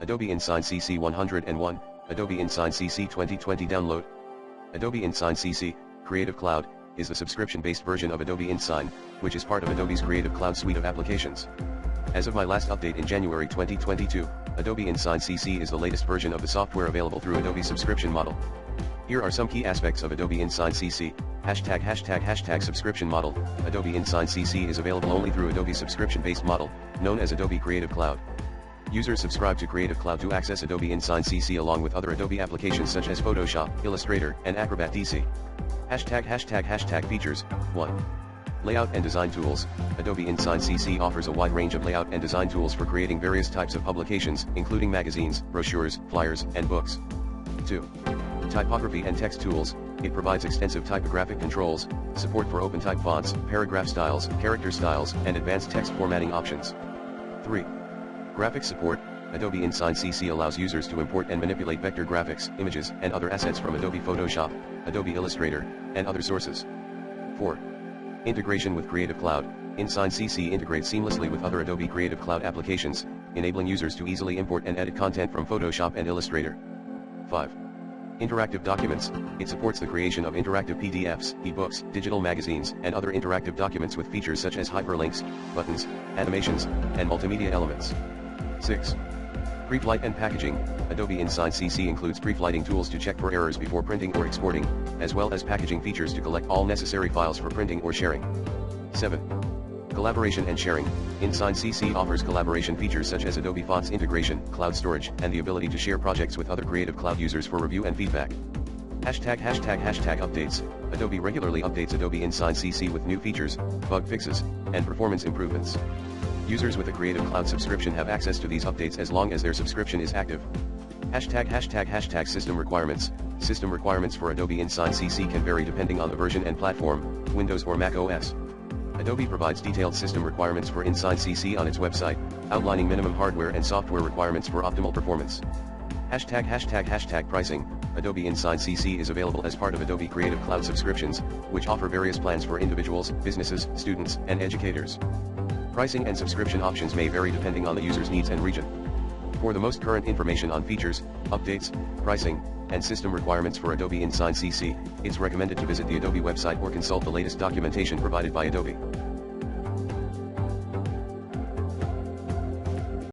Adobe Indesign CC 101, Adobe Indesign CC 2020 download. Adobe Indesign CC, Creative Cloud, is the subscription-based version of Adobe Indesign, which is part of Adobe's Creative Cloud suite of applications. As of my last update in January 2022, Adobe Indesign CC is the latest version of the software available through Adobe's subscription model. Here are some key aspects of Adobe Indesign CC. #### subscription model. Adobe Indesign CC is available only through Adobe's subscription-based model, known as Adobe Creative Cloud. Users subscribe to Creative Cloud to access Adobe Indesign CC along with other Adobe applications such as Photoshop, Illustrator, and Acrobat DC. #### features. 1. Layout and design tools. Adobe Indesign CC offers a wide range of layout and design tools for creating various types of publications, including magazines, brochures, flyers, and books. 2. Typography and text tools. It provides extensive typographic controls, support for OpenType fonts, paragraph styles, character styles, and advanced text formatting options. 3. Graphics support. Adobe Indesign CC allows users to import and manipulate vector graphics, images, and other assets from Adobe Photoshop, Adobe Illustrator, and other sources. 4. Integration with Creative Cloud. Indesign CC integrates seamlessly with other Adobe Creative Cloud applications, enabling users to easily import and edit content from Photoshop and Illustrator. 5. Interactive documents. It supports the creation of interactive PDFs, ebooks, digital magazines, and other interactive documents with features such as hyperlinks, buttons, animations, and multimedia elements. 6. Preflight and packaging. Adobe Indesign CC includes preflighting tools to check for errors before printing or exporting, as well as packaging features to collect all necessary files for printing or sharing. 7. Collaboration and sharing. Indesign CC offers collaboration features such as Adobe Fonts integration, cloud storage, and the ability to share projects with other Creative Cloud users for review and feedback. ###updates. Adobe regularly updates Adobe Indesign CC with new features, bug fixes, and performance improvements. Users with a Creative Cloud subscription have access to these updates as long as their subscription is active. ###system requirements. System requirements for Adobe Indesign CC can vary depending on the version and platform, Windows or Mac OS. Adobe provides detailed system requirements for Indesign CC on its website, outlining minimum hardware and software requirements for optimal performance. ###pricing. Adobe Indesign CC is available as part of Adobe Creative Cloud subscriptions, which offer various plans for individuals, businesses, students, and educators. Pricing and subscription options may vary depending on the user's needs and region. For the most current information on features, updates, pricing, and system requirements for Adobe Indesign CC, it's recommended to visit the Adobe website or consult the latest documentation provided by Adobe.